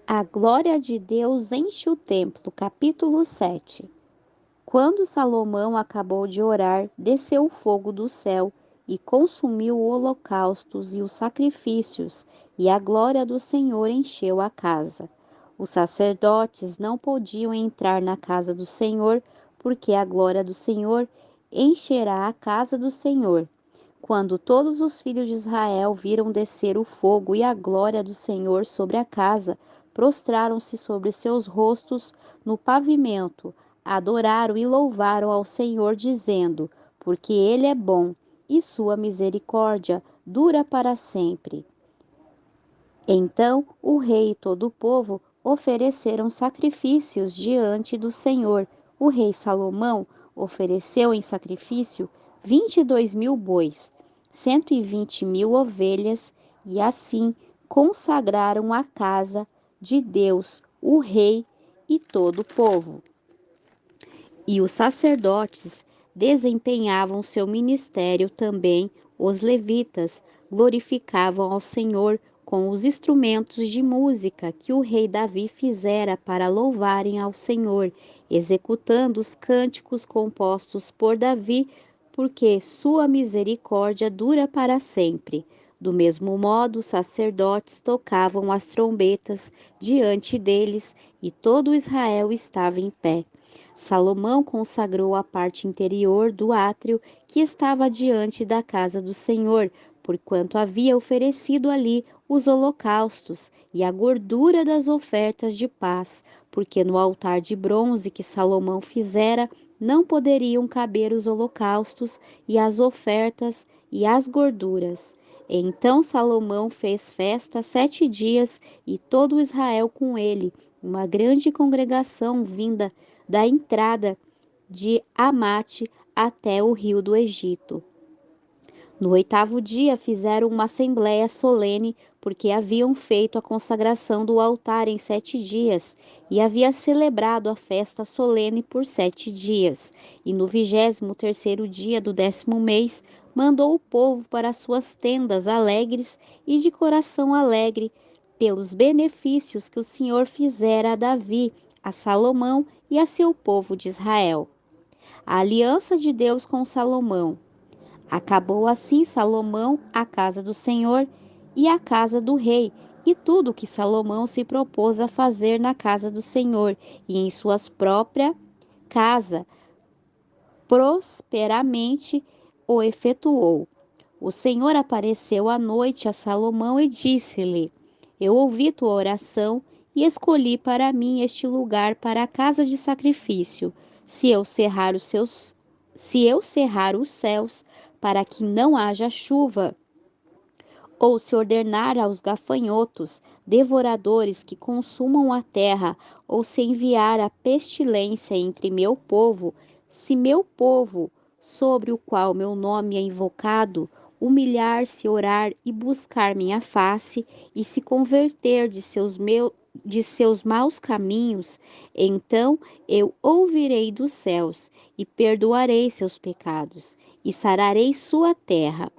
A glória de Deus enche o templo. Capítulo 7. Quando Salomão acabou de orar, desceu o fogo do céu e consumiu os holocaustos e os sacrifícios, e a glória do Senhor encheu a casa. Os sacerdotes não podiam entrar na casa do Senhor, porque a glória do Senhor encherá a casa do Senhor. Quando todos os filhos de Israel viram descer o fogo e a glória do Senhor sobre a casa, prostraram-se sobre seus rostos no pavimento, adoraram e louvaram ao Senhor, dizendo: Porque Ele é bom e sua misericórdia dura para sempre. Então o rei e todo o povo ofereceram sacrifícios diante do Senhor. O rei Salomão ofereceu em sacrifício 22.000 bois, 120.000 ovelhas, e assim consagraram a casa de Deus, o rei e todo o povo. E os sacerdotes desempenhavam seu ministério também, os levitas glorificavam ao Senhor com os instrumentos de música que o rei Davi fizera para louvarem ao Senhor, executando os cânticos compostos por Davi, porque sua misericórdia dura para sempre. Do mesmo modo, os sacerdotes tocavam as trombetas diante deles, e todo Israel estava em pé. Salomão consagrou a parte interior do átrio que estava diante da casa do Senhor, porquanto havia oferecido ali os holocaustos e a gordura das ofertas de paz, porque no altar de bronze que Salomão fizera não poderiam caber os holocaustos e as ofertas e as gorduras. Então Salomão fez festa 7 dias e todo Israel com ele, uma grande congregação vinda da entrada de Amate até o rio do Egito. No 8º dia fizeram uma assembléia solene, porque haviam feito a consagração do altar em 7 dias, e havia celebrado a festa solene por 7 dias. E no 23º dia do 10º mês, mandou o povo para suas tendas alegres e de coração alegre, pelos benefícios que o Senhor fizera a Davi, a Salomão e a seu povo de Israel. A aliança de Deus com Salomão. Acabou assim Salomão a casa do Senhor e a casa do rei, e tudo o que Salomão se propôs a fazer na casa do Senhor e em sua própria casa, prosperamente o efetuou. O Senhor apareceu à noite a Salomão e disse-lhe: Eu ouvi tua oração e escolhi para mim este lugar para a casa de sacrifício. Se eu cerrar os céus para que não haja chuva, ou se ordenar aos gafanhotos, devoradores que consumam a terra, ou se enviar a pestilência entre meu povo, se meu povo, sobre o qual meu nome é invocado, humilhar-se, orar e buscar minha face, e se converter de seus maus caminhos, então eu ouvirei dos céus e perdoarei seus pecados, e sararei sua terra.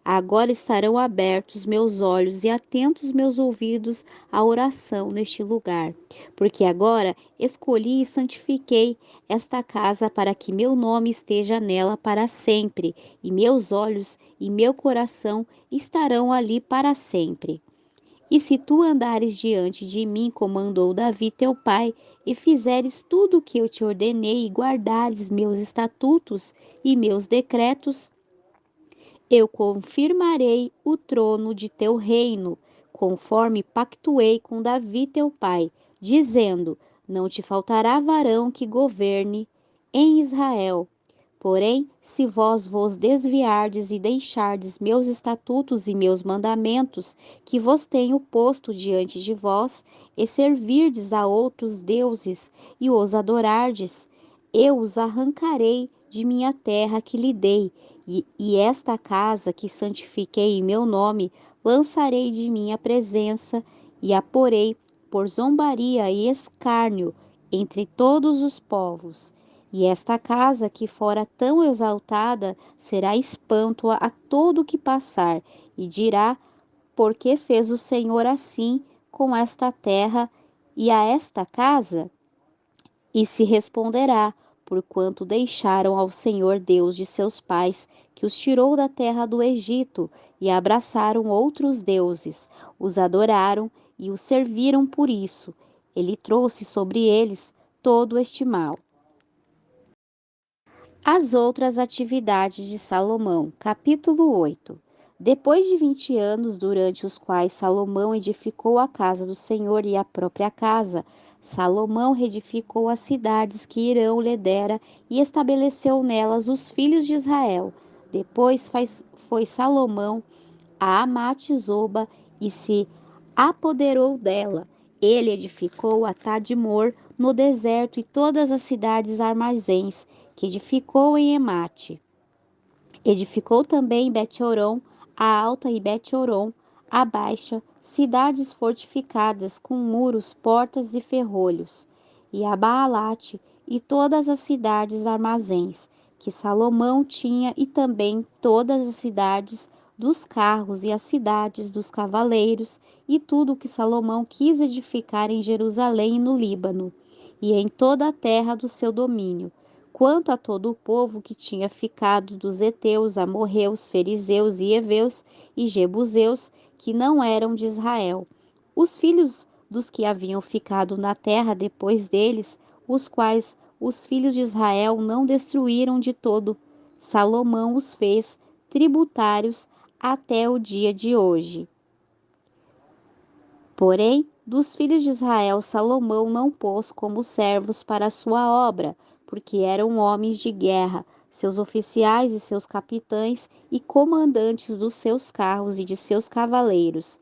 Agora estarão abertos meus olhos e atentos meus ouvidos à oração neste lugar, porque agora escolhi e santifiquei esta casa para que meu nome esteja nela para sempre, e meus olhos e meu coração estarão ali para sempre. E se tu andares diante de mim, como andou Davi teu pai, e fizeres tudo o que eu te ordenei, e guardares meus estatutos e meus decretos, eu confirmarei o trono de teu reino, conforme pactuei com Davi teu pai, dizendo: Não te faltará varão que governe em Israel. Porém, se vós vos desviardes e deixardes meus estatutos e meus mandamentos, que vos tenho posto diante de vós, e servirdes a outros deuses e os adorardes, eu os arrancarei de minha terra que lhe dei, e esta casa que santifiquei em meu nome, lançarei de minha presença e a porei por zombaria e escárnio entre todos os povos. E esta casa que fora tão exaltada será espanto a todo que passar, e dirá: Por que fez o Senhor assim com esta terra e a esta casa? E se responderá: porquanto deixaram ao Senhor Deus de seus pais, que os tirou da terra do Egito, e abraçaram outros deuses, os adoraram e os serviram por isso. Ele trouxe sobre eles todo este mal. As outras atividades de Salomão, capítulo 8. Depois de 20 anos, durante os quais Salomão edificou a casa do Senhor e a própria casa, Salomão reedificou as cidades que Hirão lhe dera e estabeleceu nelas os filhos de Israel. Depois foi Salomão a Amate-Zoba e se apoderou dela. Ele edificou a Tadmor no deserto e todas as cidades armazéns que edificou em Emate. Edificou também Bet-Horon, a alta e Bet-Horon, a baixa, cidades fortificadas com muros, portas e ferrolhos, e a Baalate e todas as cidades armazéns que Salomão tinha e também todas as cidades dos carros e as cidades dos cavaleiros e tudo o que Salomão quis edificar em Jerusalém e no Líbano e em toda a terra do seu domínio. Quanto a todo o povo que tinha ficado dos heteus, amorreus, fariseus e heveus e jebuseus, que não eram de Israel, os filhos dos que haviam ficado na terra depois deles, os quais os filhos de Israel não destruíram de todo, Salomão os fez tributários até o dia de hoje. Porém, dos filhos de Israel, Salomão não pôs como servos para a sua obra, porque eram homens de guerra, seus oficiais e seus capitães e comandantes dos seus carros e de seus cavaleiros.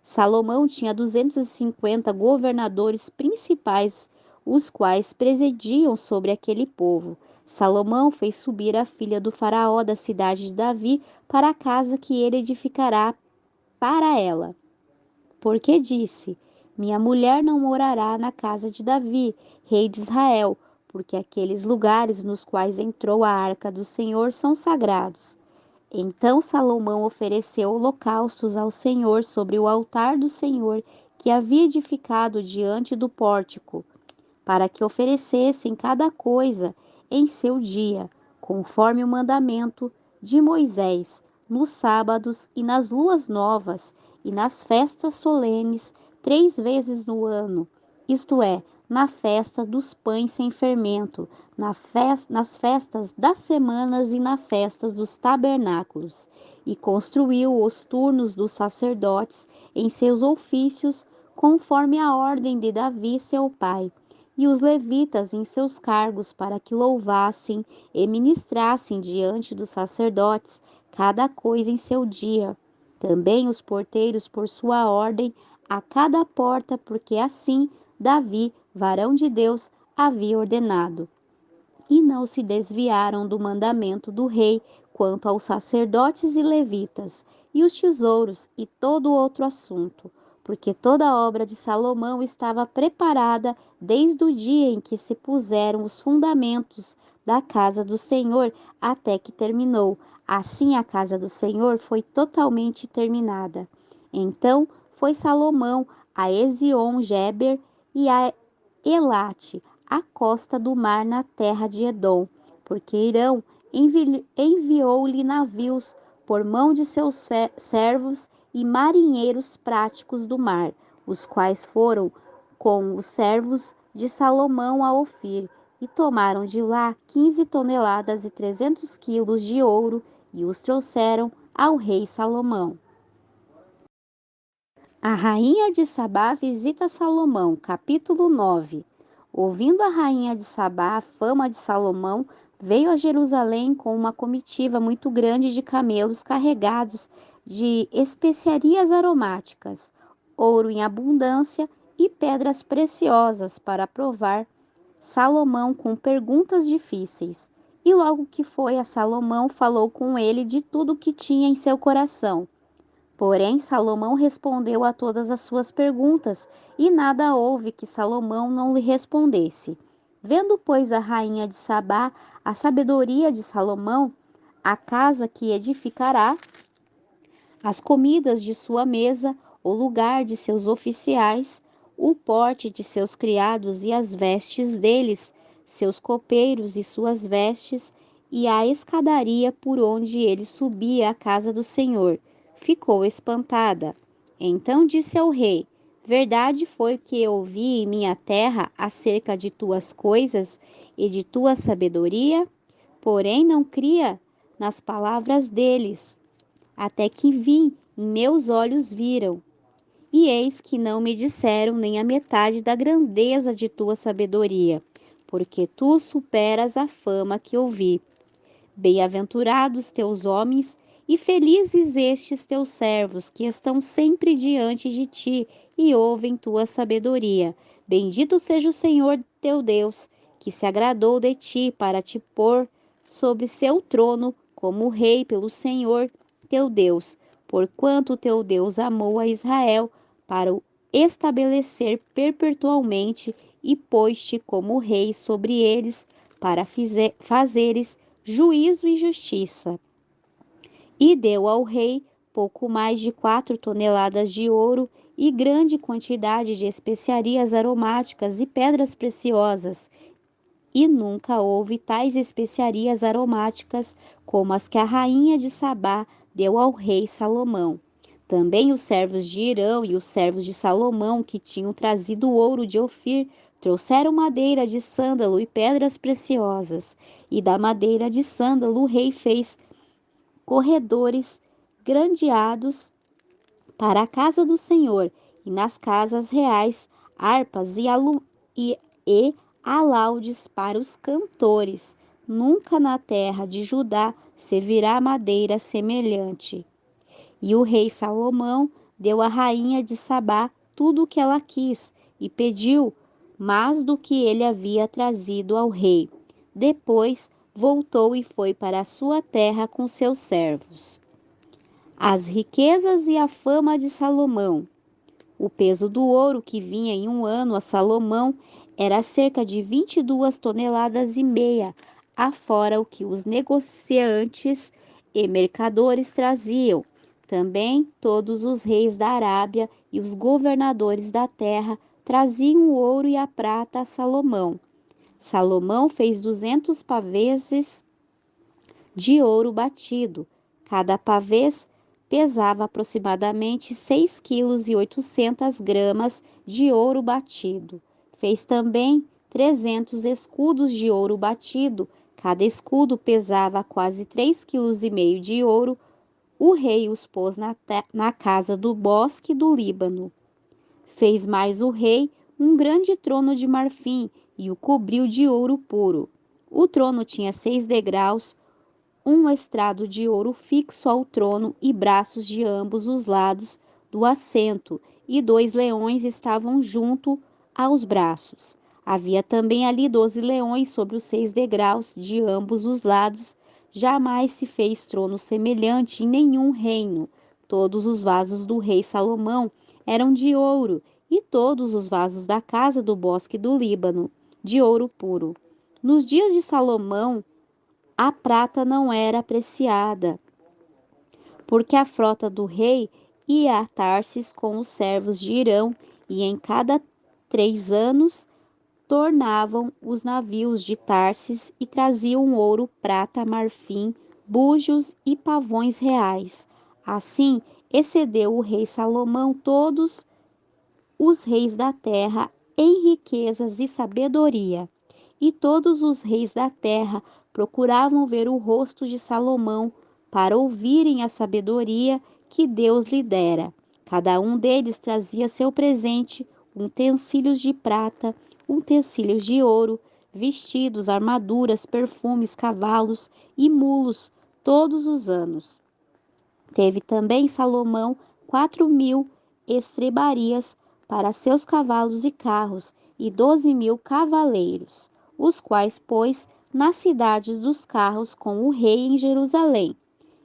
Salomão tinha 250 governadores principais, os quais presidiam sobre aquele povo. Salomão fez subir a filha do faraó da cidade de Davi para a casa que ele edificará para ela. Porque disse: minha mulher não morará na casa de Davi, rei de Israel, porque aqueles lugares nos quais entrou a arca do Senhor são sagrados. Então Salomão ofereceu holocaustos ao Senhor sobre o altar do Senhor que havia edificado diante do pórtico, para que oferecessem cada coisa em seu dia, conforme o mandamento de Moisés, nos sábados e nas luas novas e nas festas solenes 3 vezes no ano, isto é, na festa dos pães sem fermento, nas festas das semanas e na festa dos tabernáculos, e construiu os turnos dos sacerdotes em seus ofícios, conforme a ordem de Davi, seu pai, e os levitas em seus cargos para que louvassem e ministrassem diante dos sacerdotes, cada coisa em seu dia. Também os porteiros por sua ordem, a cada porta, porque assim Davi, varão de Deus, havia ordenado. E não se desviaram do mandamento do rei quanto aos sacerdotes e levitas, e os tesouros e todo outro assunto, porque toda a obra de Salomão estava preparada desde o dia em que se puseram os fundamentos da casa do Senhor até que terminou. Assim a casa do Senhor foi totalmente terminada. Então foi Salomão a Ezion-Geber e a Elate, à costa do mar na terra de Edom, porque Hirão enviou-lhe navios por mão de seus servos e marinheiros práticos do mar, os quais foram com os servos de Salomão a Ofir, e tomaram de lá 15 toneladas e 300 quilos de ouro, e os trouxeram ao rei Salomão. A rainha de Sabá visita Salomão, capítulo 9. Ouvindo a rainha de Sabá a fama de Salomão, veio a Jerusalém com uma comitiva muito grande de camelos carregados de especiarias aromáticas, ouro em abundância e pedras preciosas para provar Salomão com perguntas difíceis. E logo que foi a Salomão, falou com ele de tudo o que tinha em seu coração. Porém, Salomão respondeu a todas as suas perguntas, e nada houve que Salomão não lhe respondesse. Vendo, pois, a rainha de Sabá a sabedoria de Salomão, a casa que edificará, as comidas de sua mesa, o lugar de seus oficiais, o porte de seus criados e as vestes deles, seus copeiros e suas vestes, e a escadaria por onde ele subia à casa do Senhor. Ficou espantada. Então disse ao rei: Verdade foi que eu ouvi em minha terra acerca de tuas coisas e de tua sabedoria? Porém não cria nas palavras deles, até que vim e meus olhos viram. E eis que não me disseram nem a metade da grandeza de tua sabedoria, porque tu superas a fama que ouvi. Bem-aventurados teus homens, e felizes estes teus servos, que estão sempre diante de ti e ouvem tua sabedoria. Bendito seja o Senhor teu Deus, que se agradou de ti para te pôr sobre seu trono como rei pelo Senhor teu Deus, porquanto teu Deus amou a Israel para o estabelecer perpetuamente e pôs-te como rei sobre eles para fazeres juízo e justiça. E deu ao rei pouco mais de 4 toneladas de ouro e grande quantidade de especiarias aromáticas e pedras preciosas. E nunca houve tais especiarias aromáticas como as que a rainha de Sabá deu ao rei Salomão. Também os servos de Hirão e os servos de Salomão, que tinham trazido ouro de Ofir, trouxeram madeira de sândalo e pedras preciosas. E da madeira de sândalo o rei fez corredores grandeados para a casa do Senhor, e nas casas reais harpas e alaudes para os cantores. Nunca na terra de Judá se virá madeira semelhante. E o rei Salomão deu à rainha de Sabá tudo o que ela quis, e pediu mais do que ele havia trazido ao rei. Depois voltou e foi para a sua terra com seus servos. As riquezas e a fama de Salomão. O peso do ouro que vinha em um ano a Salomão era cerca de 22,5 toneladas, afora o que os negociantes e mercadores traziam. Também todos os reis da Arábia e os governadores da terra traziam o ouro e a prata a Salomão. Salomão fez 200 pavês de ouro batido. Cada pavês pesava aproximadamente 6,8 kg de ouro batido. Fez também 300 escudos de ouro batido. Cada escudo pesava quase 3,5 kg de ouro. O rei os pôs na casa do bosque do Líbano. Fez mais o rei um grande trono de marfim e o cobriu de ouro puro. O trono tinha 6 degraus, um estrado de ouro fixo ao trono e braços de ambos os lados do assento, e 2 leões estavam junto aos braços. Havia também ali 12 leões sobre os 6 degraus de ambos os lados. Jamais se fez trono semelhante em nenhum reino. Todos os vasos do rei Salomão eram de ouro, e todos os vasos da casa do bosque do Líbano, de ouro puro. Nos dias de Salomão, a prata não era apreciada, porque a frota do rei ia a Tarsis com os servos de Hirão, e em cada 3 anos tornavam os navios de Tarsis e traziam ouro, prata, marfim, búzios e pavões reais. Assim, excedeu o rei Salomão todos os reis da terra em riquezas e sabedoria. E todos os reis da terra procuravam ver o rosto de Salomão para ouvirem a sabedoria que Deus lhe dera. Cada um deles trazia seu presente, utensílios de prata, utensílios de ouro, vestidos, armaduras, perfumes, cavalos e mulos, todos os anos. Teve também Salomão 4.000 estrebarias para seus cavalos e carros, e 12.000 cavaleiros, os quais pôs nas cidades dos carros com o rei em Jerusalém,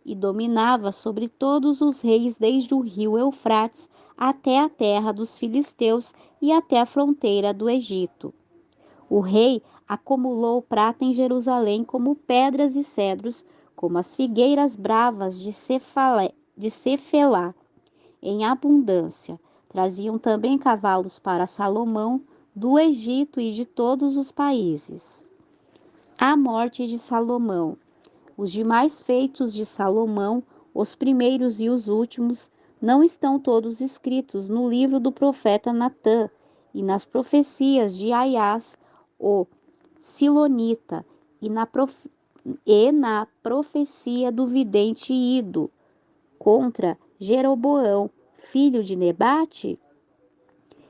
e dominava sobre todos os reis desde o rio Eufrates até a terra dos filisteus e até a fronteira do Egito. O rei acumulou prata em Jerusalém como pedras e cedros, como as figueiras bravas de Cefelá. em abundância. Traziam também cavalos para Salomão do Egito e de todos os países. A morte de Salomão. Os demais feitos de Salomão, os primeiros e os últimos, não estão todos escritos no livro do profeta Natã e nas profecias de Aias, o Silonita, e na profecia do vidente Ido contra Jeroboão, filho de Nebate?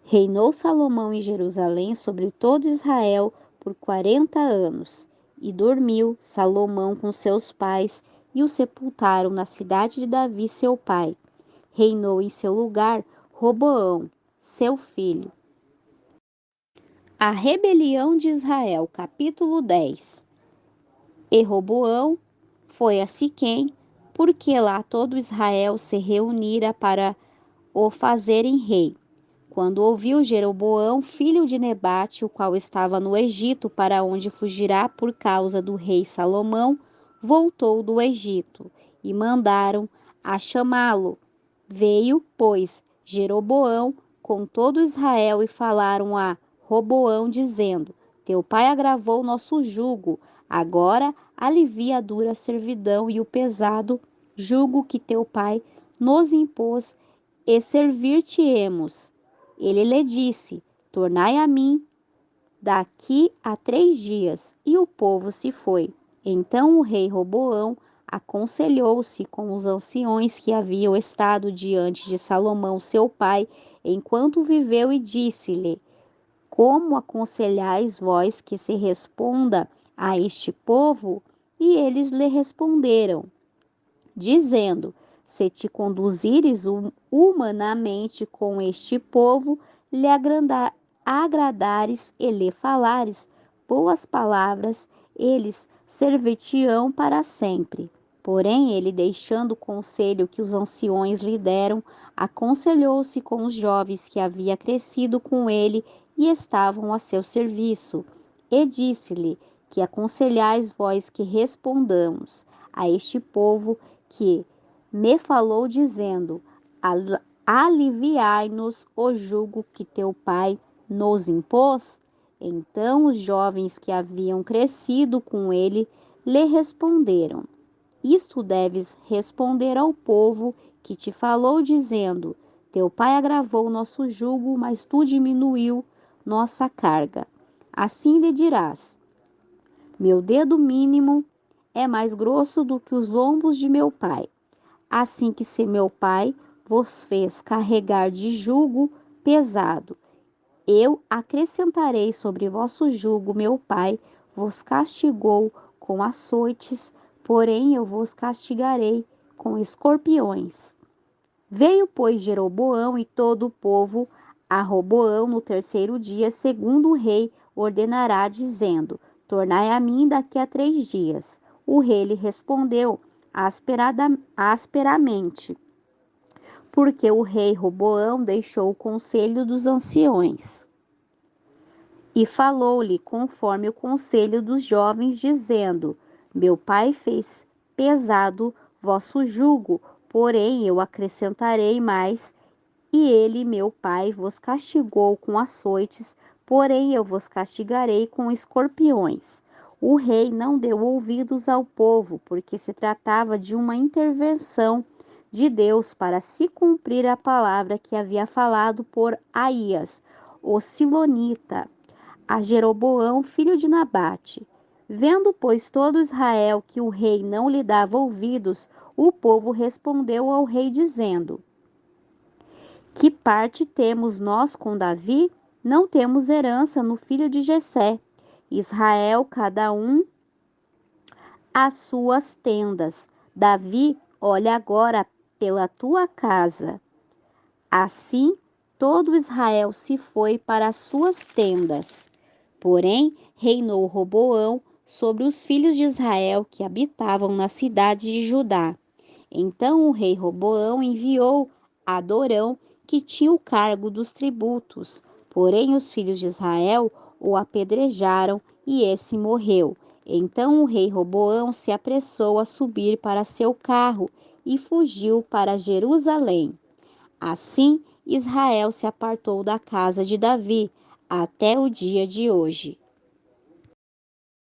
Reinou Salomão em Jerusalém sobre todo Israel por 40 anos, e dormiu Salomão com seus pais, e o sepultaram na cidade de Davi, seu pai. Reinou em seu lugar Roboão, seu filho. A rebelião de Israel, capítulo 10. E Roboão foi a Siquém, porque lá todo Israel se reunira para o fazerem rei. Quando ouviu Jeroboão, filho de Nebate, o qual estava no Egito, para onde fugirá por causa do rei Salomão, voltou do Egito, e mandaram a chamá-lo. Veio, pois, Jeroboão com todo Israel e falaram a Roboão, dizendo: Teu pai agravou nosso jugo, agora alivia a dura servidão e o pesado jugo que teu pai nos impôs, e servir-te-emos. Ele lhe disse: Tornai a mim daqui a 3 dias. E o povo se foi. Então o rei Roboão aconselhou-se com os anciões que haviam estado diante de Salomão, seu pai, enquanto viveu, e disse-lhe: Como aconselhais vós que se responda a este povo? E eles lhe responderam: dizendo: Se te conduzires humanamente com este povo, lhe agradares e lhe falares boas palavras, eles servir-te-ão para sempre. Porém, ele, deixando o conselho que os anciões lhe deram, aconselhou-se com os jovens que havia crescido com ele e estavam a seu serviço. E disse-lhe: Que aconselhais vós que respondamos a este povo que me falou, dizendo: Aliviai-nos o jugo que teu pai nos impôs? Então os jovens que haviam crescido com ele lhe responderam: Isto deves responder ao povo que te falou, dizendo: Teu pai agravou nosso jugo, mas tu diminuiu nossa carga. Assim lhe dirás: Meu dedo mínimo é mais grosso do que os lombos de meu pai. Assim que se meu pai vos fez carregar de jugo pesado, eu acrescentarei sobre vosso jugo. Meu pai vos castigou com açoites, porém eu vos castigarei com escorpiões. Veio, pois, Jeroboão e todo o povo a Roboão no 3º dia, segundo o rei ordenará, dizendo: Tornai a mim daqui a 3 dias. O rei lhe respondeu asperamente, porque o rei Roboão deixou o conselho dos anciões e falou-lhe conforme o conselho dos jovens, dizendo: Meu pai fez pesado vosso jugo, porém eu acrescentarei mais. E ele, meu pai, vos castigou com açoites, porém eu vos castigarei com escorpiões. O rei não deu ouvidos ao povo, porque se tratava de uma intervenção de Deus para se cumprir a palavra que havia falado por Aías, o Silonita, a Jeroboão, filho de Nabate. Vendo, pois, todo Israel que o rei não lhe dava ouvidos, o povo respondeu ao rei, dizendo: Que parte temos nós com Davi? Não temos herança no filho de Jessé. Israel, cada um às suas tendas. Davi, olha agora pela tua casa. Assim, todo Israel se foi para as suas tendas. Porém, reinou Roboão sobre os filhos de Israel que habitavam na cidade de Judá. Então o rei Roboão enviou a Adorão, que tinha o cargo dos tributos. Porém, os filhos de Israel o apedrejaram e esse morreu. Então o rei Roboão se apressou a subir para seu carro e fugiu para Jerusalém. Assim, Israel se apartou da casa de Davi até o dia de hoje.